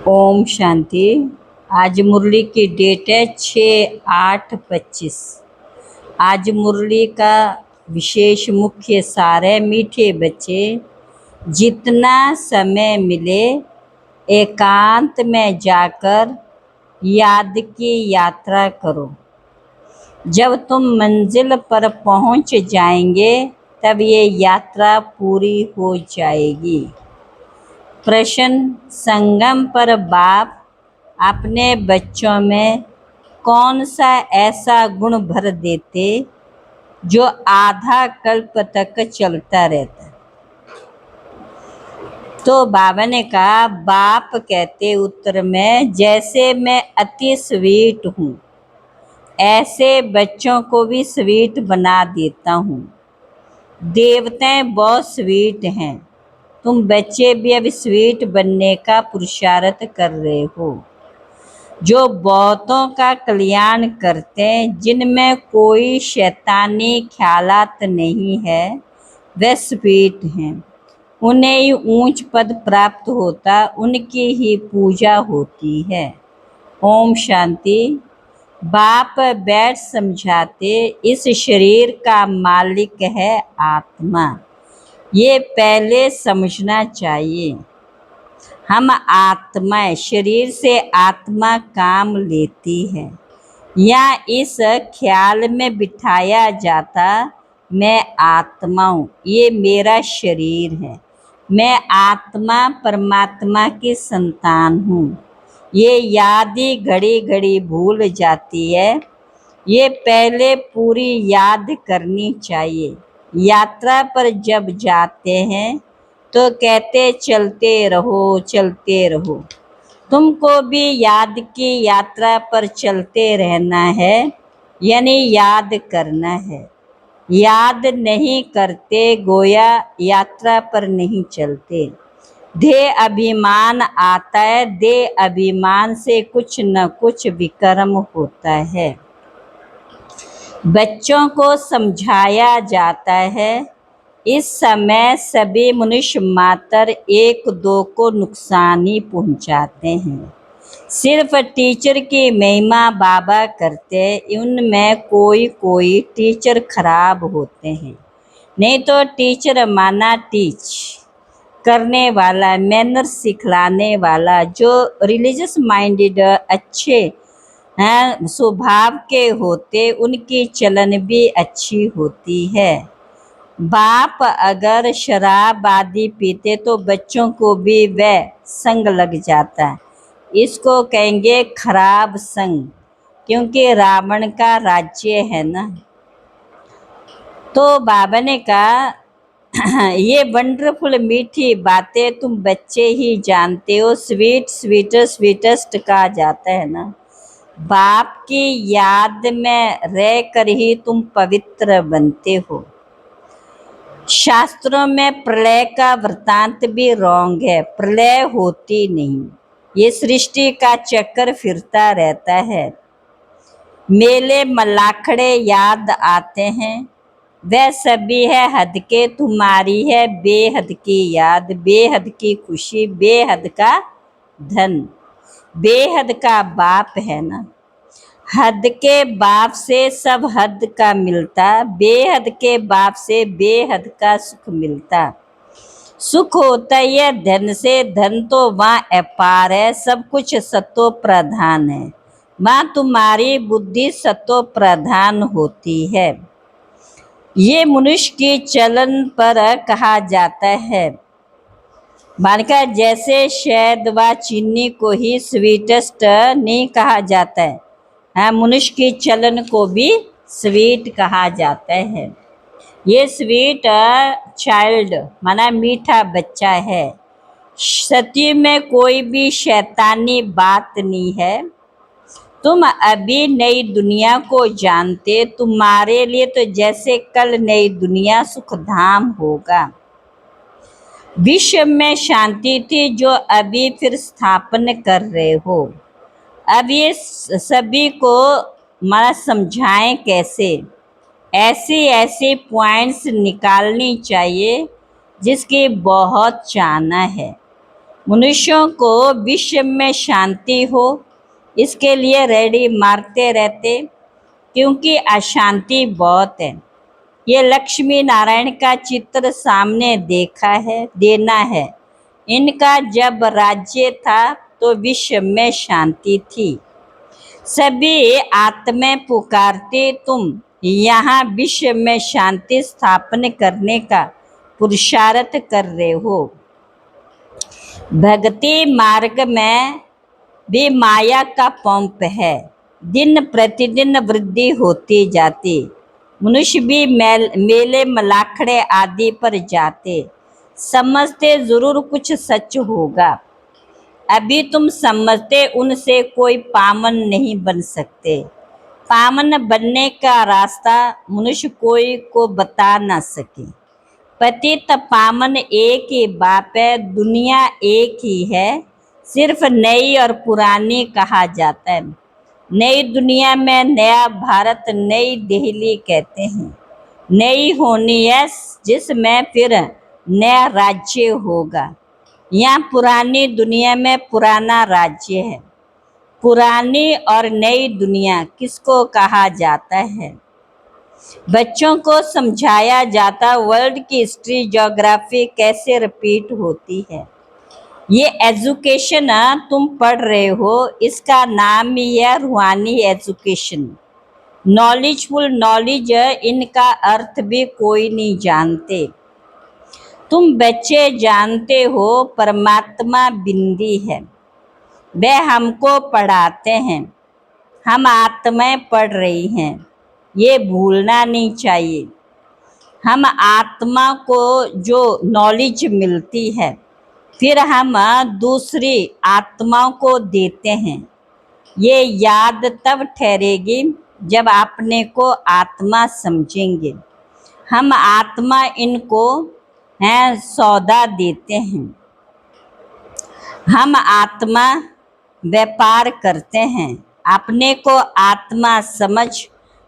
ओम शांति। आज मुरली की डेट है 6/8/25। आज मुरली का विशेष मुख्य सार है, मीठे बच्चे जितना समय मिले एकांत में जाकर याद की यात्रा करो। जब तुम मंजिल पर पहुंच जाएंगे तब ये यात्रा पूरी हो जाएगी। प्रश्न: संगम पर बाप अपने बच्चों में कौन सा ऐसा गुण भर देते जो आधा कल्प तक चलता रहता? तो बाबा ने कहा, बाप कहते उत्तर में, जैसे मैं अति स्वीट हूँ ऐसे बच्चों को भी स्वीट बना देता हूँ। देवताएं बहुत स्वीट हैं, तुम बच्चे भी अब स्वीट बनने का पुरुषार्थ कर रहे हो। जो बहुतों का कल्याण करते हैं, जिनमें कोई शैतानी ख्यालात नहीं है, वे स्वीट हैं। उन्हें ही ऊंच पद प्राप्त होता, उनकी ही पूजा होती है। ओम शांति। बाप बैठ समझाते, इस शरीर का मालिक है आत्मा। ये पहले समझना चाहिए। हम आत्मा, शरीर से आत्मा काम लेती है। या इस ख्याल में बिठाया जाता, मैं आत्मा हूँ, ये मेरा शरीर है, मैं आत्मा परमात्मा की संतान हूँ। ये याद ही घड़ी घड़ी भूल जाती है। ये पहले पूरी याद करनी चाहिए। यात्रा पर जब जाते हैं तो कहते चलते रहो चलते रहो। तुमको भी याद की यात्रा पर चलते रहना है, यानी याद करना है। याद नहीं करते गोया यात्रा पर नहीं चलते। देह अभिमान आता है, देह अभिमान से कुछ न कुछ विकर्म होता है। बच्चों को समझाया जाता है, इस समय सभी मनुष्य मात्र एक दो को नुकसान ही पहुंचाते हैं। सिर्फ टीचर की महिमा बाबा करते, उनमें कोई कोई टीचर खराब होते हैं। नहीं तो टीचर माना टीच करने वाला, मैनर सिखलाने वाला, जो रिलीजियस माइंडेड अच्छे हैं स्वभाव के होते, उनकी चलन भी अच्छी होती है। बाप अगर शराब आदि पीते तो बच्चों को भी वह संग लग जाता है। इसको कहेंगे खराब संग, क्योंकि रावण का राज्य है ना। तो बाबा ने कहा, ये वंडरफुल मीठी बातें तुम बच्चे ही जानते हो। स्वीट स्वीटेस्ट कहा जाता है ना। बाप की याद में रह कर ही तुम पवित्र बनते हो। शास्त्रों में प्रलय का वृतांत भी रॉन्ग है। प्रलय होती नहीं, ये सृष्टि का चक्कर फिरता रहता है। मेले मलाखड़े याद आते हैं, वह सभी है हद के, तुम्हारी है बेहद की याद, बेहद की खुशी, बेहद का धन। बेहद का बाप है ना। हद के बाप से सब हद का मिलता, बेहद के बाप से बेहद का सुख मिलता। सुख होता है धन से, धन तो वहाँ अपार है, सब कुछ सतो प्रधान है। वहाँ तुम्हारी बुद्धि सतो प्रधान होती है। ये मनुष्य की चलन पर कहा जाता है। मानका जैसे शहद व चीनी को ही स्वीटेस्ट नहीं कहा जाता है, हाँ, मनुष्य की चलन को भी स्वीट कहा जाता है। ये स्वीट चाइल्ड माना मीठा बच्चा है। सती में कोई भी शैतानी बात नहीं है। तुम अभी नई दुनिया को जानते, तुम्हारे लिए तो जैसे कल नई दुनिया सुखधाम होगा। विश्व में शांति थी जो अभी फिर स्थापन कर रहे हो। अब ये सभी को माना समझाएं कैसे। ऐसी ऐसी पॉइंट्स निकालनी चाहिए जिसकी बहुत चाहना है। मनुष्यों को विश्व में शांति हो, इसके लिए रेडी मारते रहते, क्योंकि अशांति बहुत है। ये लक्ष्मी नारायण का चित्र सामने देना है। इनका जब राज्य था तो विश्व में शांति थी। सभी आत्माएं पुकारती, तुम यहाँ विश्व में शांति स्थापन करने का पुरुषार्थ कर रहे हो। भक्ति मार्ग में भी माया का पंप है, दिन प्रतिदिन वृद्धि होती जाती। मनुष्य भी मेले मलाखड़े आदि पर जाते, समझते जरूर कुछ सच होगा। अभी तुम समझते उनसे कोई पावन नहीं बन सकते। पावन बनने का रास्ता मनुष्य कोई को बता ना सके। पतित पावन एक ही बाप है, दुनिया एक ही है, सिर्फ नई और पुरानी कहा जाता है। नई दुनिया में नया भारत नई दिल्ली कहते हैं। नई होनी है जिसमें फिर नया राज्य होगा। यहाँ पुरानी दुनिया में पुराना राज्य है। पुरानी और नई दुनिया किसको कहा जाता है? बच्चों को समझाया जाता वर्ल्ड की हिस्ट्री ज्योग्राफी कैसे रिपीट होती है। ये एजुकेशन तुम पढ़ रहे हो, इसका नाम ही है रूहानी एजुकेशन। नॉलेजफुल नॉलेज, इनका अर्थ भी कोई नहीं जानते। तुम बच्चे जानते हो परमात्मा बिंदी है, वह हमको पढ़ाते हैं। हम आत्माएं पढ़ रही हैं, ये भूलना नहीं चाहिए। हम आत्मा को जो नॉलेज मिलती है, फिर हम दूसरी आत्माओं को देते हैं। ये याद तब ठहरेगी जब अपने को आत्मा समझेंगे। हम आत्मा इनको हैं सौदा देते हैं। हम आत्मा व्यापार करते हैं। अपने को आत्मा समझ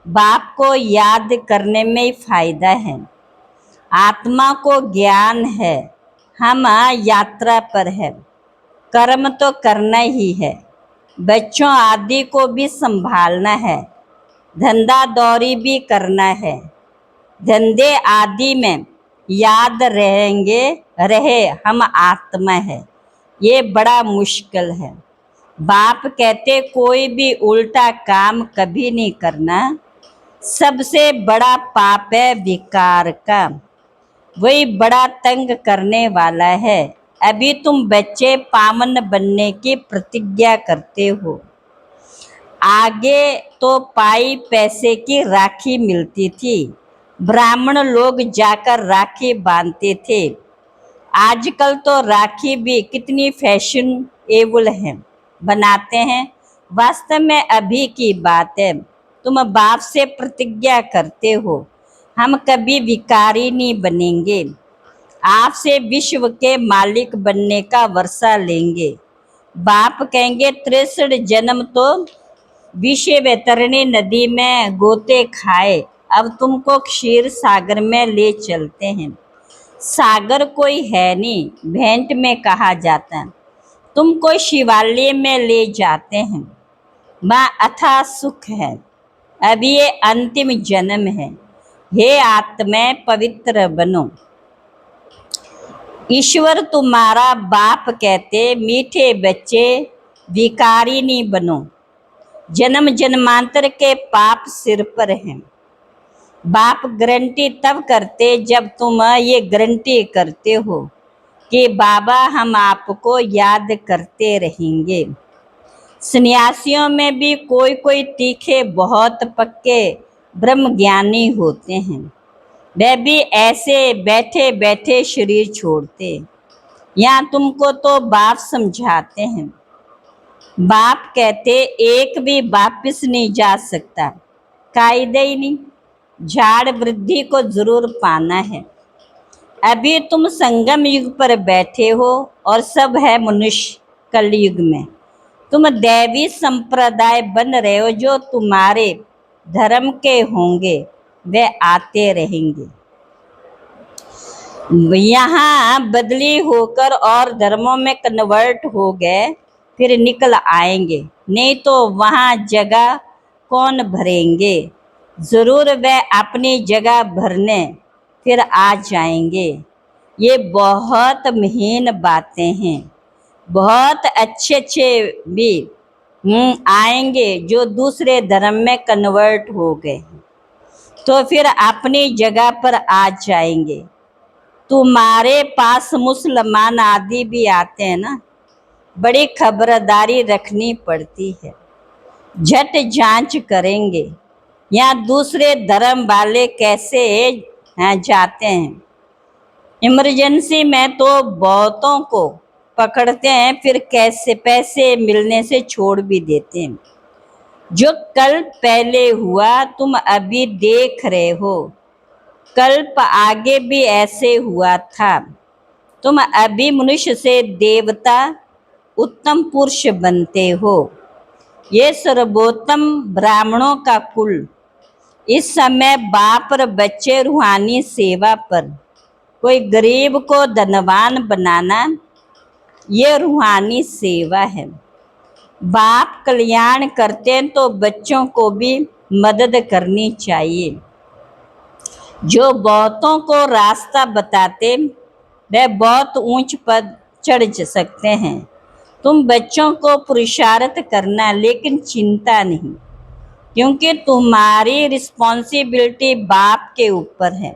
बाप को याद करने में ही फायदा है। आत्मा को ज्ञान है, हम यात्रा पर है, कर्म तो करना ही है। बच्चों आदि को भी संभालना है, धंधा दौरी भी करना है। धंधे आदि में याद रहे हम आत्मा है, ये बड़ा मुश्किल है। बाप कहते कोई भी उल्टा काम कभी नहीं करना। सबसे बड़ा पाप है विकार का, वही बड़ा तंग करने वाला है। अभी तुम बच्चे पावन बनने की प्रतिज्ञा करते हो। आगे तो पाई पैसे की राखी मिलती थी, ब्राह्मण लोग जाकर राखी बांधते थे। आजकल तो राखी भी कितनी फैशनेबल है, बनाते हैं। वास्तव में अभी की बात है। तुम बाप से प्रतिज्ञा करते हो, हम कभी विकारी नहीं बनेंगे। आपसे विश्व के मालिक बनने का वर्षा लेंगे। बाप कहेंगे 63 जन्म तो विषय वैतरणी नदी में गोते खाए, अब तुमको क्षीर सागर में ले चलते हैं। सागर कोई है नहीं, भेंट में कहा जाता है। तुमको शिवालय में ले जाते हैं। माँ अथाह सुख है, अब ये अंतिम जन्म है। हे आत्माएं पवित्र बनो। ईश्वर तुम्हारा बाप कहते मीठे बच्चे विकारी नहीं बनो, जन्म जन्मांतर के पाप सिर पर हैं। बाप गारंटी तब करते जब तुम ये गारंटी करते हो कि बाबा हम आपको याद करते रहेंगे। सन्यासियों में भी कोई कोई तीखे बहुत पक्के ब्रह्म ज्ञानी होते हैं, वे भी ऐसे बैठे बैठे शरीर छोड़ते। यहाँ तुमको तो बाप समझाते हैं। बाप कहते एक भी वापिस नहीं जा सकता, कायदे ही नहीं। झाड़ वृद्धि को जरूर पाना है। अभी तुम संगम युग पर बैठे हो और सब है मनुष्य कलयुग में। तुम दैवी संप्रदाय बन रहे हो, जो तुम्हारे धर्म के होंगे वे आते रहेंगे। यहाँ बदली होकर और धर्मों में कन्वर्ट हो गए, फिर निकल आएंगे, नहीं तो वहाँ जगह कौन भरेंगे। ज़रूर वह अपनी जगह भरने फिर आ जाएंगे। ये बहुत महीन बातें हैं। बहुत अच्छे अच्छे भी आएंगे जो दूसरे धर्म में कन्वर्ट हो गए, तो फिर अपनी जगह पर आ जाएंगे। तुम्हारे पास मुसलमान आदि भी आते हैं ना, बड़ी खबरदारी रखनी पड़ती है। झट जांच करेंगे यहाँ दूसरे धर्म वाले कैसे जाते हैं। इमरजेंसी में तो बहुतों को पकड़ते हैं, फिर कैसे पैसे मिलने से छोड़ भी देते हैं। जो कल पहले हुआ तुम अभी देख रहे हो, कल्प आगे भी ऐसे हुआ था। तुम अभी मनुष्य से देवता उत्तम पुरुष बनते हो। ये सर्वोत्तम ब्राह्मणों का कुल इस समय बाप और बच्चे रूहानी सेवा पर, कोई गरीब को धनवान बनाना, ये रूहानी सेवा है। बाप कल्याण करते हैं तो बच्चों को भी मदद करनी चाहिए। जो बहुतों को रास्ता बताते वह बहुत ऊंच पद चढ़ सकते हैं। तुम बच्चों को पुरुषार्थ करना, लेकिन चिंता नहीं, क्योंकि तुम्हारी रिस्पॉन्सिबिलिटी बाप के ऊपर है।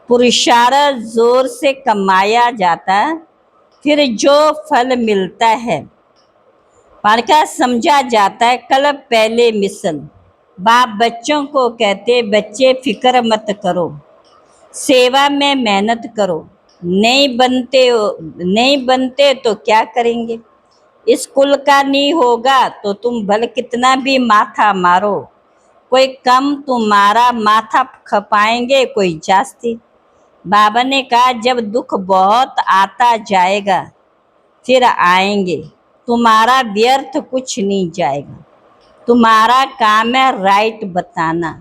पुरुषार्थ जोर से कमाया जाता, फिर जो फल मिलता है पढ़कर समझा जाता है। कल पहले मिसल बाप बच्चों को कहते, बच्चे फिक्र मत करो, सेवा में मेहनत करो। नहीं बनते तो क्या करेंगे। स्कूल का नहीं होगा तो तुम भले कितना भी माथा मारो, कोई कम तुम्हारा माथा खपाएंगे, कोई जास्ती। बाबा ने कहा जब दुख बहुत आता जाएगा फिर आएंगे, तुम्हारा व्यर्थ कुछ नहीं जाएगा। तुम्हारा काम है राइट बताना।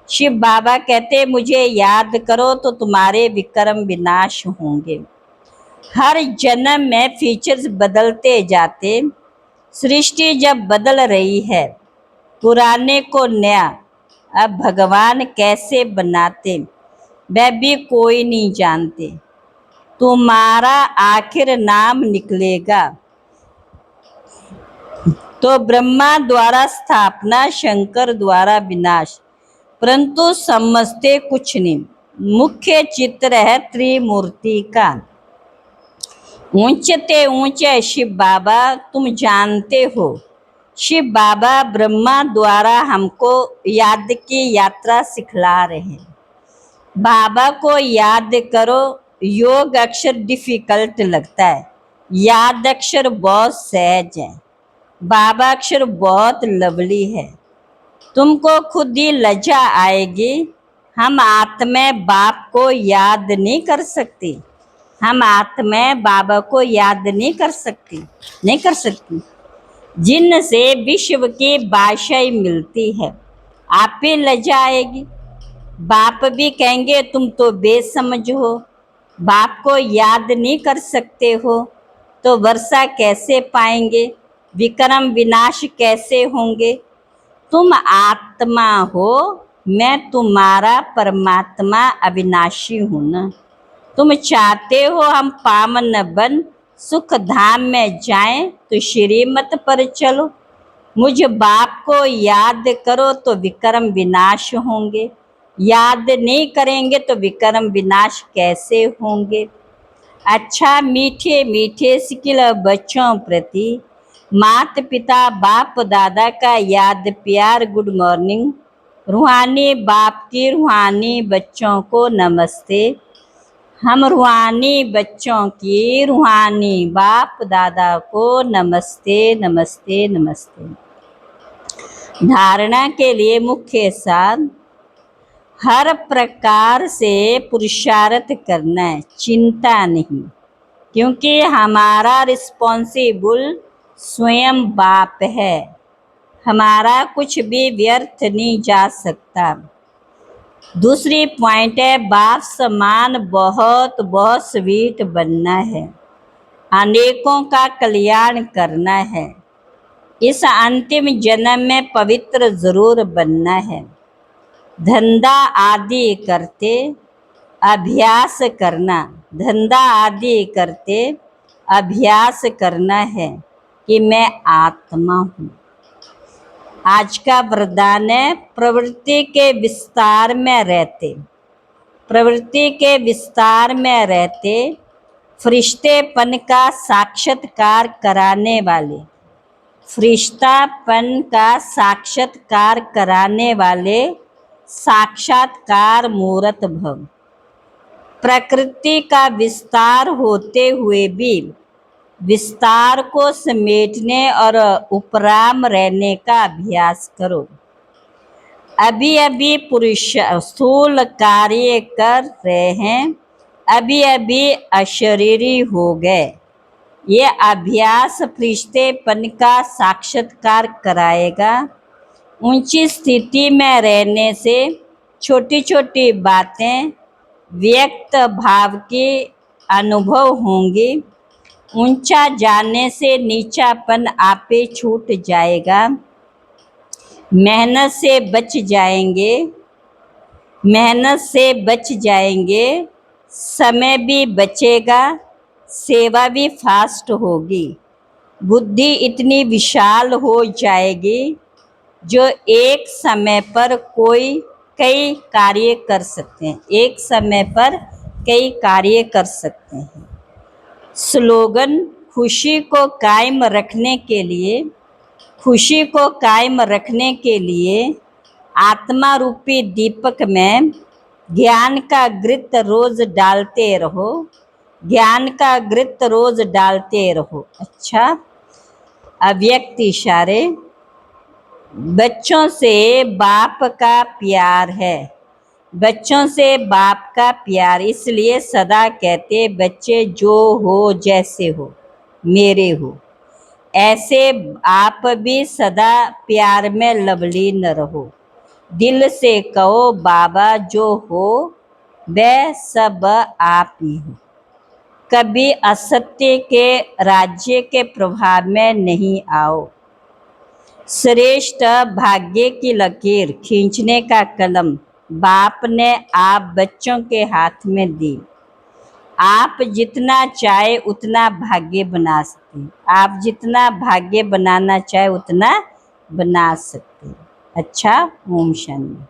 शिव बाबा कहते मुझे याद करो तो तुम्हारे विक्रम विनाश होंगे। हर जन्म में फीचर्स बदलते जाते। सृष्टि जब बदल रही है, पुराने को नया अब भगवान कैसे बनाते वह भी कोई नहीं जानते। तुम्हारा आखिर नाम निकलेगा तो ब्रह्मा द्वारा स्थापना, शंकर द्वारा विनाश, परंतु समझते कुछ नहीं। मुख्य चित्र है त्रिमूर्ति का। ऊंचते ऊंचे शिव बाबा तुम जानते हो। शिव बाबा ब्रह्मा द्वारा हमको याद की यात्रा सिखला रहे हैं। बाबा को याद करो। योग अक्षर डिफिकल्ट लगता है, याद अक्षर बहुत सहज है। बाबा अक्षर बहुत लवली है। तुमको खुद ही लज्जा आएगी। हम आत्मा बाप को याद नहीं कर सकती। हम आत्मा बाबा को याद नहीं कर सकती। जिनसे विश्व की भाषा मिलती है, आप भी लज्जा आएगी। बाप भी कहेंगे तुम तो बेसमझ हो, बाप को याद नहीं कर सकते हो तो वर्षा कैसे पाएंगे, विक्रम विनाश कैसे होंगे। तुम आत्मा हो, मैं तुम्हारा परमात्मा अविनाशी हूँ ना। तुम चाहते हो हम पावन बन सुख धाम में जाएं तो श्रीमत पर चलो। मुझ बाप को याद करो तो विक्रम विनाश होंगे। याद नहीं करेंगे तो विक्रम विनाश कैसे होंगे। अच्छा मीठे मीठे सिकिल बच्चों प्रति माता पिता बाप दादा का याद प्यार गुड मॉर्निंग। रूहानी बाप की रूहानी बच्चों को नमस्ते। हम रूहानी बच्चों की रूहानी बाप दादा को नमस्ते नमस्ते नमस्ते। धारणा के लिए मुख्य साध, हर प्रकार से पुरुषार्थ करना है, चिंता नहीं, क्योंकि हमारा रिस्पॉन्सिबल स्वयं बाप है। हमारा कुछ भी व्यर्थ नहीं जा सकता। दूसरी पॉइंट है बाप समान बहुत बहुत स्वीट बनना है, अनेकों का कल्याण करना है, इस अंतिम जन्म में पवित्र जरूर बनना है। धंधा आदि करते अभ्यास करना, धंधा आदि करते अभ्यास करना है कि मैं आत्मा हूँ। आज का वरदान है प्रवृत्ति के विस्तार में रहते, प्रवृत्ति के विस्तार में रहते फरिश्तेपन का साक्षात्कार कराने वाले, फरिश्तापन का साक्षात्कार कराने वाले साक्षात्कार मूर्त भव। प्रकृति का विस्तार होते हुए भी विस्तार को समेटने और उपराम रहने का अभ्यास करो। अभी अभी पुरुष स्थूल कार्य कर रहे हैं, अभी अभी अशरीरी हो गए। ये अभ्यास फरिश्तेपन का साक्षात्कार कराएगा। ऊंची स्थिति में रहने से छोटी छोटी बातें व्यक्त भाव के अनुभव होंगे। ऊंचा जाने से नीचापन आपे छूट जाएगा। मेहनत से बच जाएंगे, मेहनत से बच जाएंगे, समय भी बचेगा, सेवा भी फास्ट होगी। बुद्धि इतनी विशाल हो जाएगी जो एक समय पर कई कार्य कर सकते हैं, एक समय पर कई कार्य कर सकते हैं। स्लोगन खुशी को कायम रखने के लिए, खुशी को कायम रखने के लिए आत्मा रूपी दीपक में ज्ञान का घृत रोज डालते रहो, ज्ञान का घृत रोज डालते रहो। अच्छा, अव्यक्त इशारे। बच्चों से बाप का प्यार है, बच्चों से बाप का प्यार, इसलिए सदा कहते बच्चे जो हो जैसे हो मेरे हो, ऐसे आप भी सदा प्यार में लवलीन रहो। दिल से कहो बाबा जो हो वह सब आप ही हो। कभी असत्य के राज्य के प्रभाव में नहीं आओ। श्रेष्ठ भाग्य की लकीर खींचने का कलम बाप ने आप बच्चों के हाथ में दी। आप जितना चाहे उतना भाग्य बना सकते हैं, आप जितना भाग्य बनाना चाहे उतना बना सकते हैं। अच्छा, ओम शांति।